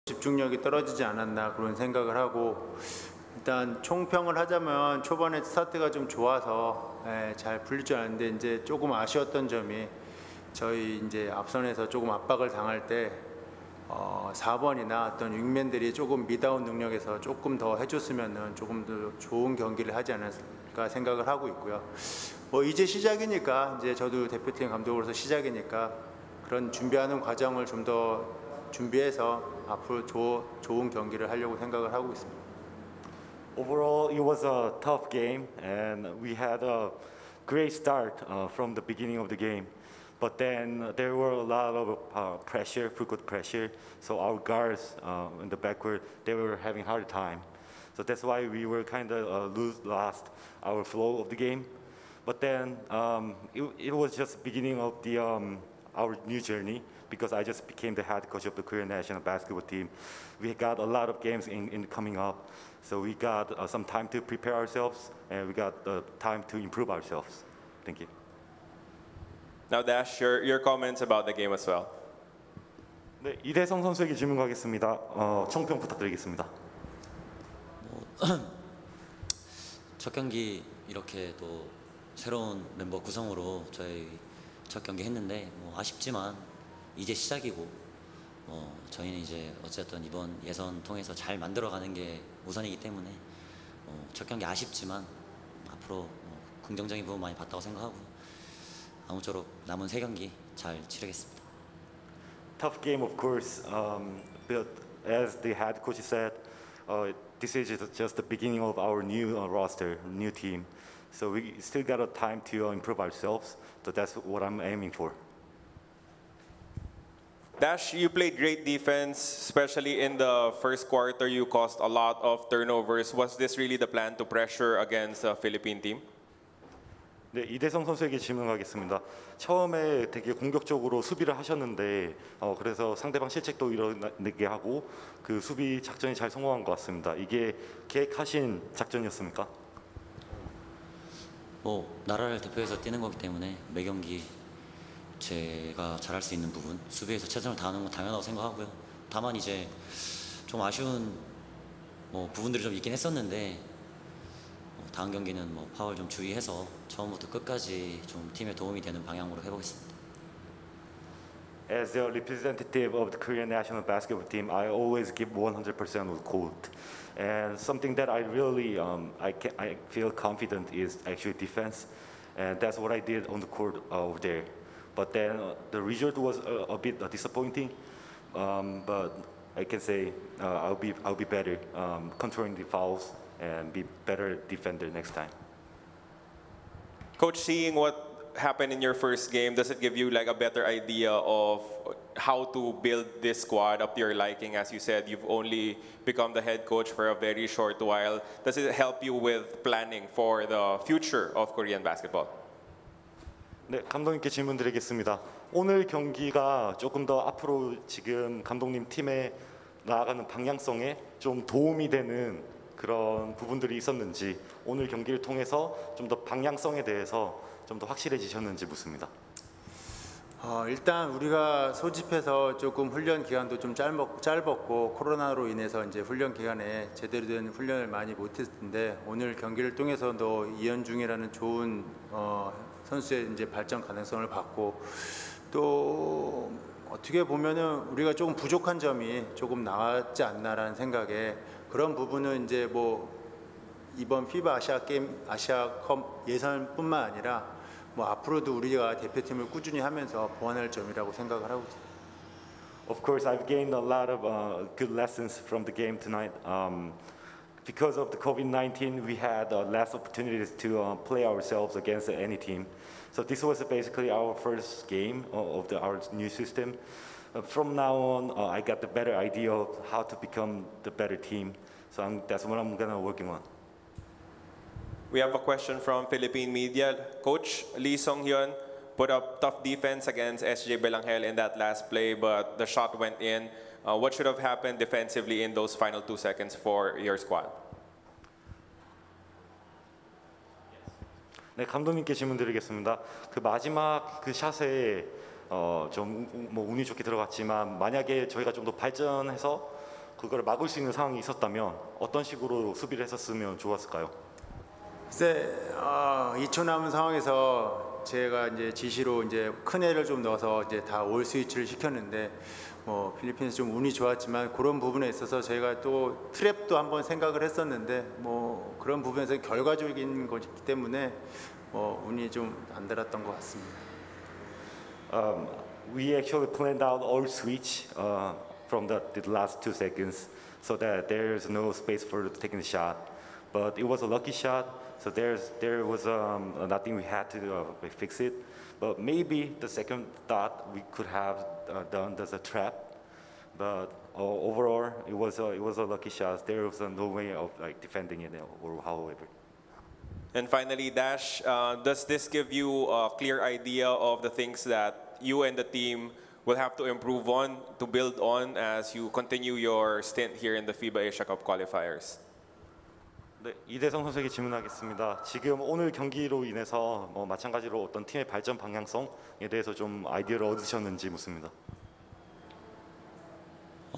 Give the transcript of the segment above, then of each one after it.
집중력이 떨어지지 않았나 그런 생각을 하고 일단 총평을 하자면 초반에 스타트가 좀 좋아서 잘 풀릴 줄 알았는데 이제 조금 아쉬웠던 점이 저희 이제 앞선에서 조금 압박을 당할 때 4번이나 어떤 윙맨들이 조금 미다운 능력에서 조금 더 해줬으면은 조금 더 좋은 경기를 하지 않았을까 생각을 하고 있고요. 뭐 이제 시작이니까 이제 저도 대표팀 감독으로서 시작이니까 그런 준비하는 과정을 좀 더 준비해서 앞으로 좋은 경기를 하려고 생각을 하고 있습니다. Overall, it was a tough game, and we had a great start from the beginning of the game. But then there were a lot of pressure, frequent pressure. So our guards in the backcourt, they were having a hard time. So that's why we were kind of lost our flow of the game. But then it was just beginning of the our new journey because I just became the head coach of the Korean national basketball team. We got a lot of games in coming up. So we got some time to prepare ourselves, and we got time to improve ourselves. Thank you. Now, Dash, your comments about the game as well. 네, 이대성 선수에게 질문 가겠습니다. 총평 부탁드리겠습니다. 첫 경기 이렇게 또 새로운 멤버 구성으로 저희 첫 경기 했는데 아쉽지만 이제 시작이고 저희는 이제 어쨌든 이번 예선 통해서 잘 만들어가는 게 우선이기 때문에 첫 경기 아쉽지만 앞으로 긍정적인 부분 많이 봤다고 생각하고 아무쪼록 남은 세 경기 잘 치르겠습니다. Tough game, of course, but as the head coach said, this is just the beginning of our new roster, new team. So we still got a time to improve ourselves. So that's what I'm aiming for. Dash, you played great defense, especially in the first quarter. You caused a lot of turnovers. Was this really the plan to pressure against the Philippine team? 네, 이대성 선수에게 질문하겠습니다. 처음에 되게 공격적으로 수비를 하셨는데 그래서 상대방 실책도 일어나게 하고 그 수비 작전이 잘 성공한 것 같습니다. 이게 계획하신 작전이었습니까? 나라를 대표해서 뛰는 거기 때문에 매 경기 제가 잘할 수 있는 부분 수비에서 최선을 다하는 건 당연하다고 생각하고요. 다만 이제 좀 아쉬운 부분들이 좀 있긴 했었는데 다음 경기는 파울 좀 주의해서 처음부터 끝까지 좀 팀에 도움이 되는 방향으로 해보겠습니다. As the representative of the Korean national basketball team, I always give 100% of the court. And something that I really I feel confident is actually defense, and that's what I did on the court over there. But then the result was a bit disappointing. But I can say I'll be better controlling the fouls and be better defender next time. Coach, seeing what happened in your first game, does it give you like a better idea of how to build this squad up to your liking? As you said, you've only become the head coach for a very short while. Does it help you with planning for the future of Korean basketball? 네, 감독님께 질문 드리겠습니다. 오늘 경기가 조금 더 앞으로 지금 감독님 팀에 나아가는 방향성에 좀 도움이 되는 그런 부분들이 있었는지 오늘 경기를 통해서 좀 더 방향성에 대해서 좀 더 확실해지셨는지 묻습니다. 일단 우리가 소집해서 조금 훈련 기간도 좀 짧았고 코로나로 인해서 이제 훈련 기간에 제대로 된 훈련을 많이 못했을 텐데 오늘 경기를 통해서도 이현중이라는 좋은 선수의 이제 발전 가능성을 봤고 또 어떻게 보면은 우리가 조금 부족한 점이 조금 나왔지 않나라는 생각에 그런 부분은 이제 이번 FIBA 아시아컵 예선뿐만 아니라 앞으로도 우리가 대표팀을 꾸준히 하면서 보완할 점이라고 생각을 하고 있습니다. Of course, I've gained a lot of good lessons from the game tonight. Because of the COVID-19, we had less opportunities to play ourselves against any team. So this was basically our first game of our new system. From now on, I got the better idea of how to become the better team. So that's what I'm gonna working on. We have a question from Philippine media. Coach Lee Song-hyun put up tough defense against SJ Belangel in that last play, but the shot went in. What should have happened defensively in those final 2 seconds for your squad? 네, 감독님께 질문 드리겠습니다. 그 마지막 그 샷에 좀 운이 좋게 들어갔지만 만약에 저희가 좀 더 발전해서 그걸 막을 수 있는 상황이 있었다면 어떤 식으로 수비를 했었으면 좋았을까요? 글쎄, 2초 남은 상황에서 제가 이제 지시로 이제 큰 애를 좀 넣어서 이제 다 올 스위치를 시켰는데 뭐 필리핀에서 좀 운이 좋았지만 그런 부분에 있어서 저희가 또 트랩도 한번 생각을 했었는데 뭐 그런 부분에서 결과적인 거기 때문에 운이 좀 안 들었던 것 같습니다. We actually planned out all switch from the last 2 seconds so that there's no space for taking the shot. But it was a lucky shot, so there was nothing we had to fix it. But maybe the second thought we could have done as a trap. But overall, it was a lucky shot. There was no way of like defending it or however. And finally, Dash, does this give you a clear idea of the things that you and the team will have to improve on, to build on as you continue your stint here in the FIBA Asia Cup qualifiers? 네, 이대성 선수에게 질문하겠습니다. 지금 오늘 경기로 인해서 마찬가지로 어떤 팀의 발전 방향성에 대해서 좀 아이디어를 얻으셨는지 묻습니다.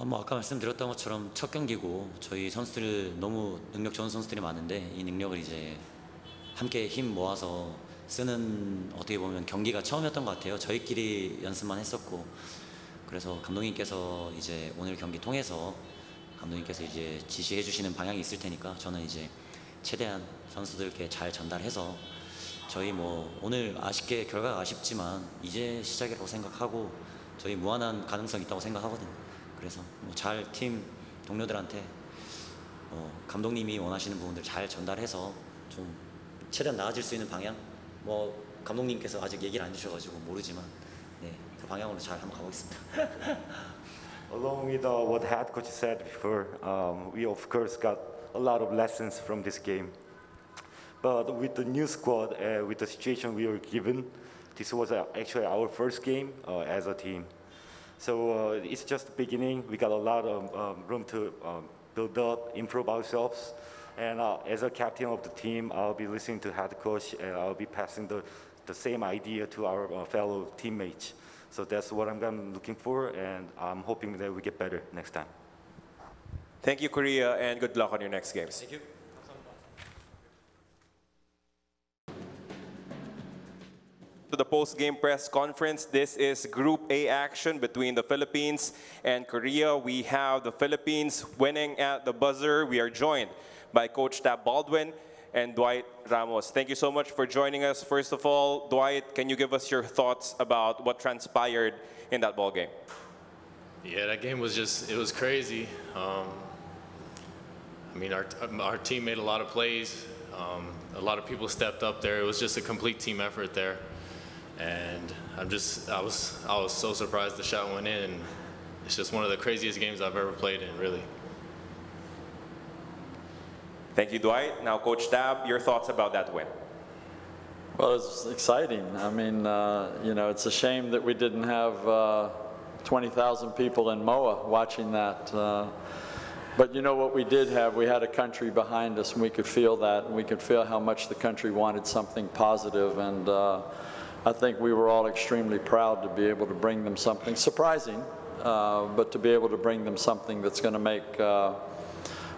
뭐 아까 말씀드렸던 것처럼 첫 경기고 저희 선수들 너무 능력 좋은 선수들이 많은데 이 능력을 이제 함께 힘 모아서 쓰는 어떻게 보면 경기가 처음이었던 것 같아요. 저희끼리 연습만 했었고 그래서 감독님께서 이제 오늘 경기 통해서 감독님께서 이제 지시해 주시는 방향이 있을 테니까 저는 이제 최대한 선수들께 잘 전달해서 저희 뭐 오늘 아쉽게 결과가 아쉽지만 이제 시작이라고 생각하고 저희 무한한 가능성이 있다고 생각하거든요. 그래서 뭐 잘 팀 동료들한테 감독님이 원하시는 부분들 잘 전달해서 좀 최대한 나아질 수 있는 방향 뭐 감독님께서 아직 얘기를 안 주셔가지고 모르지만 네, 그 방향으로 잘 한번 가보겠습니다. Along with what head coach said before, we of course got a lot of lessons from this game. But with the new squad, with the situation we were given, this was actually our first game as a team. So it's just the beginning. We got a lot of room to build up, improve ourselves. And as a captain of the team, I'll be listening to head coach, and I'll be passing the same idea to our fellow teammates. So that's what I'm looking for, and I'm hoping that we get better next time. Thank you, Korea, and good luck on your next games. Thank you. To the post-game press conference, this is Group A action between the Philippines and Korea. We have the Philippines winning at the buzzer. We are joined by Coach Tab Baldwin and Dwight Ramos. Thank you so much for joining us. First of all, Dwight, can you give us your thoughts about what transpired in that ball game? Yeah, that game was it was crazy. I mean, our team made a lot of plays. A lot of people stepped up there. It was just a complete team effort there. And I was so surprised the shot went in. It's just one of the craziest games I've ever played in, really. Thank you, Dwight. Now, Coach Tab, your thoughts about that win? Well, it's exciting. I mean, you know, it's a shame that we didn't have 20,000 people in MOA watching that. But you know what we did have? We had a country behind us, and we could feel that, and we could feel how much the country wanted something positive. And I think we were all extremely proud to be able to bring them something surprising, but to be able to bring them something that's going to make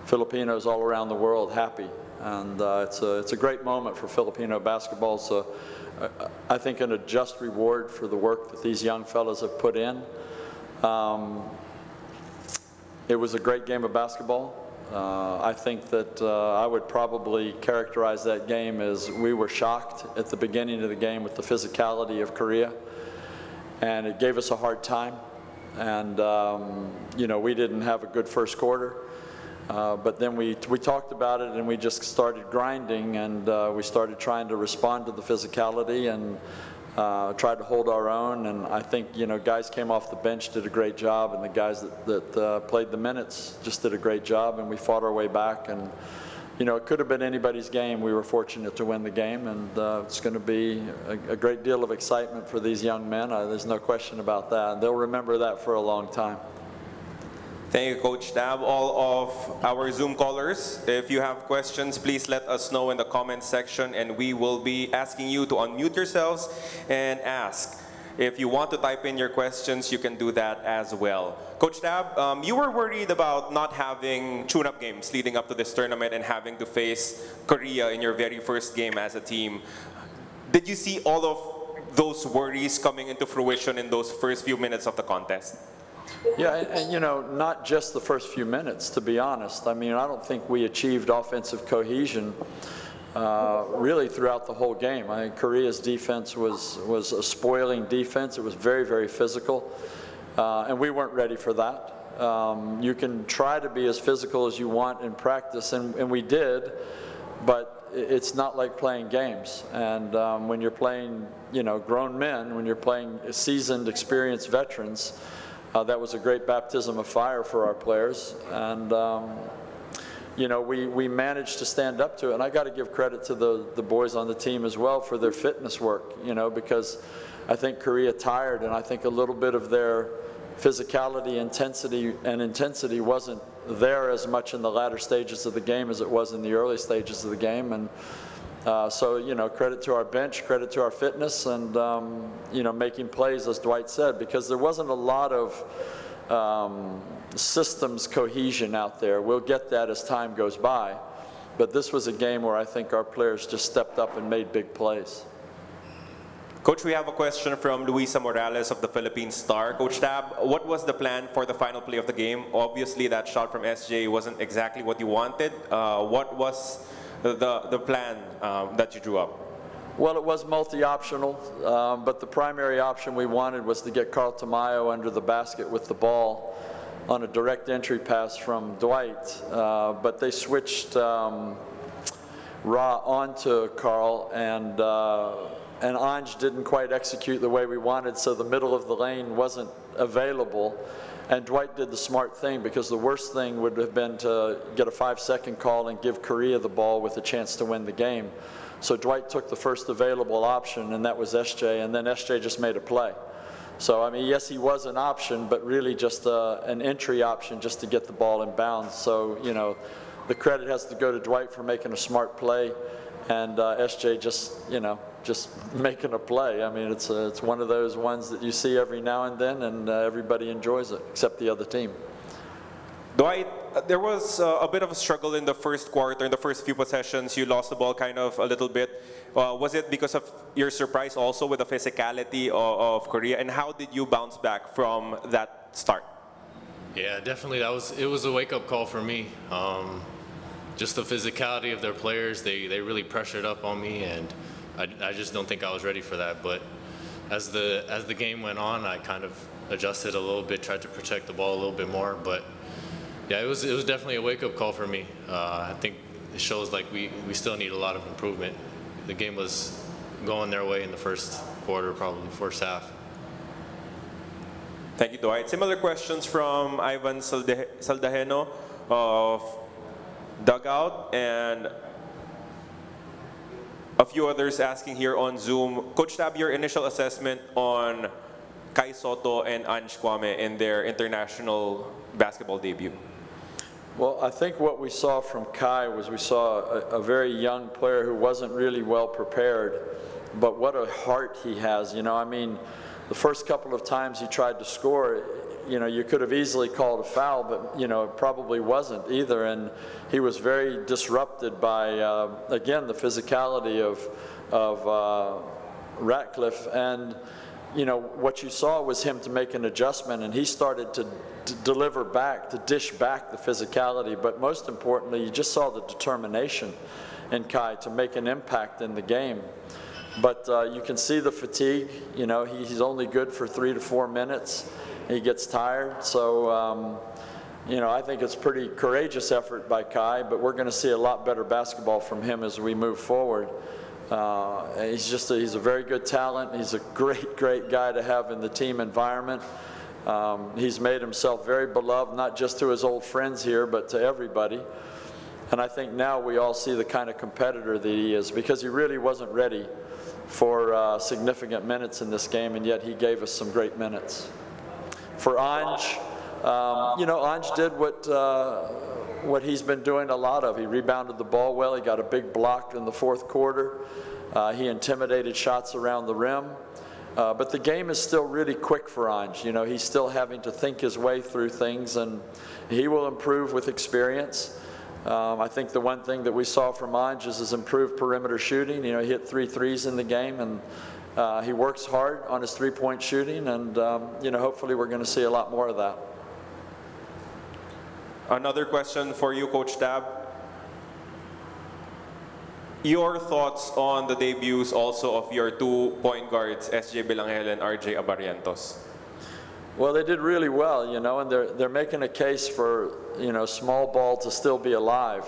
Filipinos all around the world happy. And it's a great moment for Filipino basketball. So I think a just reward for the work that these young fellas have put in. It was a great game of basketball. I think that I would probably characterize that game as we were shocked at the beginning of the game with the physicality of Korea, and it gave us a hard time. And you know, we didn't have a good first quarter. But then we talked about it, and we just started grinding, and we started trying to respond to the physicality and tried to hold our own. And I think, you know, guys came off the bench, did a great job, and the guys that played the minutes just did a great job, and we fought our way back. And you know, it could have been anybody's game. We were fortunate to win the game, and it's going to be a great deal of excitement for these young men. There's no question about that. They'll remember that for a long time. Thank you, Coach Tab. All of our Zoom callers, if you have questions, please let us know in the comments section, and we will be asking you to unmute yourselves and ask. If you want to type in your questions, you can do that as well. Coach Tab, you were worried about not having tune-up games leading up to this tournament and having to face Korea in your very first game as a team. Did you see all of those worries coming into fruition in those first few minutes of the contest? Yeah, and you know, not just the first few minutes, to be honest. I mean, I don't think we achieved offensive cohesion really throughout the whole game. I think Korea's defense was a spoiling defense. It was very, very physical, and we weren't ready for that. You can try to be as physical as you want in practice, and we did, but it's not like playing games. And when you're playing, you know, grown men, when you're playing seasoned, experienced veterans, that was a great baptism of fire for our players. And you know, we managed to stand up to it. And I got to give credit to the boys on the team as well for their fitness work, you know, because I think Korea tired, and I think a little bit of their physicality, intensity wasn't there as much in the latter stages of the game as it was in the early stages of the game. And so, you know, credit to our bench, credit to our fitness, and, you know, making plays, as Dwight said, because there wasn't a lot of systems cohesion out there. We'll get that as time goes by. But this was a game where I think our players just stepped up and made big plays. Coach, we have a question from Luisa Morales of the Philippine Star. Coach Tab, what was the plan for the final play of the game? Obviously, that shot from SJ wasn't exactly what you wanted. What was the plan that you drew up? Well, it was multi-optional, but the primary option we wanted was to get Carl Tamayo under the basket with the ball on a direct entry pass from Dwight, but they switched Ra onto Carl, and Anj didn't quite execute the way we wanted, so the middle of the lane wasn't available. And Dwight did the smart thing, because the worst thing would have been to get a 5-second call and give Korea the ball with a chance to win the game. So Dwight took the first available option, and that was SJ, and then SJ just made a play. So, I mean, yes, he was an option, but really just an entry option just to get the ball in bounds. So, you know, the credit has to go to Dwight for making a smart play, and SJ just, you know, just making a play. I mean, it's one of those ones that you see every now and then, and everybody enjoys it, except the other team. Dwight, there was a bit of a struggle in the first quarter. In the first few possessions, you lost the ball kind of a little bit. Was it because of your surprise also with the physicality of Korea? And how did you bounce back from that start? Yeah, definitely. It was a wake-up call for me. Just the physicality of their players, they really pressured up on me, and I just don't think I was ready for that. But as the game went on, I kind of adjusted a little bit, tried to protect the ball a little bit more. But yeah, it was definitely a wake-up call for me. I think it shows like we still need a lot of improvement. The game was going their way in the first quarter, probably first half. Thank you, Dwight. Similar questions from Ivan Saldajeno of Dugout, and a few others asking here on Zoom. Coach Tab, your initial assessment on Kai Soto and Anj Kwame in their international basketball debut? Well, I think what we saw from Kai was we saw a very young player who wasn't really well prepared, but what a heart he has. You know, I mean, the first couple of times he tried to score, you know, you could have easily called a foul, but, you know, it probably wasn't either. And he was very disrupted by, again, the physicality of Ratcliffe. And, you know, what you saw was him to make an adjustment, and he started to deliver back, to dish back the physicality. But most importantly, you just saw the determination in Kai to make an impact in the game. But you can see the fatigue. You know, he's only good for 3 to 4 minutes. He gets tired. So, you know, I think it's a pretty courageous effort by Kai, but we're going to see a lot better basketball from him as we move forward. He's a very good talent. He's a great guy to have in the team environment. He's made himself very beloved, not just to his old friends here, but to everybody. And I think now we all see the kind of competitor that he is, because he really wasn't ready for significant minutes in this game, and yet he gave us some great minutes. For Anj, you know, Anj did what he's been doing a lot of. He rebounded the ball well. He got a big block in the fourth quarter. He intimidated shots around the rim. But the game is still really quick for Ange. You know, he's still having to think his way through things, and he will improve with experience. I think the one thing that we saw from Ange is his improved perimeter shooting. You know, he hit 3 threes in the game, and he works hard on his three-point shooting, and you know, hopefully we're going to see a lot more of that. Another question for you, Coach Tab. Your thoughts on the debuts also of your 2 point guards, SJ Bilangel and RJ Abarrientos? Well, they did really well, you know, and they're making a case for, you know, small ball to still be alive.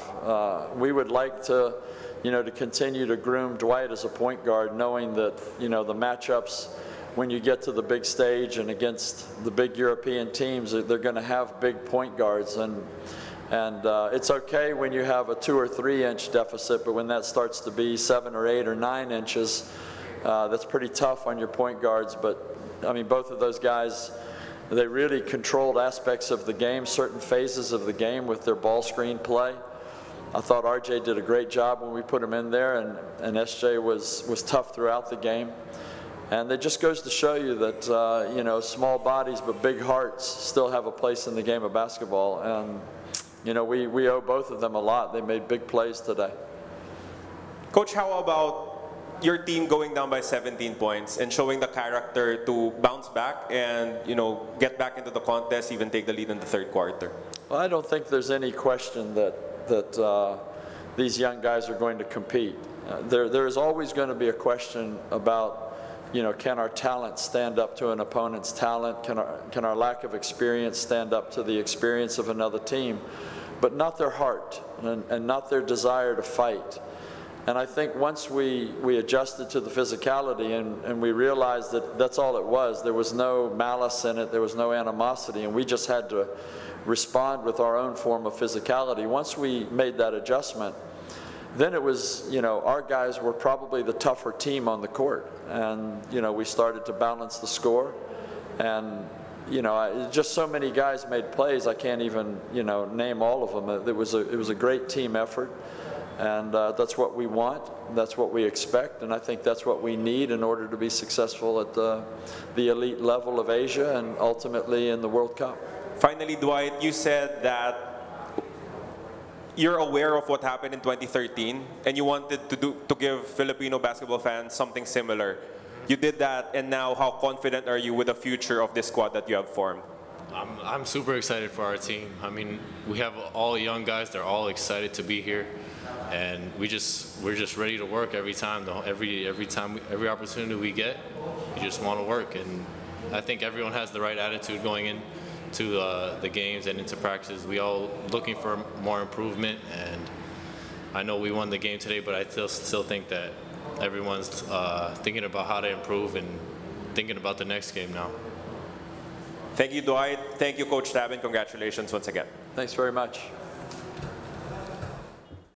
We would like to, you know, to continue to groom Dwight as a point guard, knowing that, you know, the matchups when you get to the big stage and against the big European teams, they're going to have big point guards, and it's okay when you have a 2 or 3 inch deficit, but when that starts to be 7 or 8 or 9 inches, that's pretty tough on your point guards. But I mean, both of those guys, they really controlled aspects of the game, certain phases of the game with their ball screen play. I thought RJ did a great job when we put him in there, and SJ was tough throughout the game. And it just goes to show you that, you know, small bodies but big hearts still have a place in the game of basketball. And, you know, we owe both of them a lot. They made big plays today. Coach, how about your team going down by 17 points and showing the character to bounce back and, you know, get back into the contest, even take the lead in the 3rd quarter? Well, I don't think there's any question that these young guys are going to compete. There is always going to be a question about, you know, can our talent stand up to an opponent's talent? Can our lack of experience stand up to the experience of another team? But not their heart and not their desire to fight. And I think once we adjusted to the physicality and we realized that that's all it was, there was no malice in it, there was no animosity, and we just had to respond with our own form of physicality. Once we made that adjustment, then it was, you know, our guys were probably the tougher team on the court. And, you know, we started to balance the score. And, you know, just so many guys made plays, I can't even, you know, name all of them. It was a great team effort. And that's what we want, that's what we expect, and I think that's what we need in order to be successful at the elite level of Asia and ultimately in the World Cup. Finally, Dwight, you said that you're aware of what happened in 2013 and you wanted to give Filipino basketball fans something similar. You did that, and now how confident are you with the future of this squad that you have formed? I'm super excited for our team. I mean, we have all young guys, they're all excited to be here. And we're just ready to work every time. Every opportunity we get, we just want to work. And I think everyone has the right attitude going into the games and into practice. We all looking for more improvement. And I know we won the game today, but I still think that everyone's thinking about how to improve and thinking about the next game now. Thank you, Dwight. Thank you, Coach Tab, and congratulations once again. Thanks very much.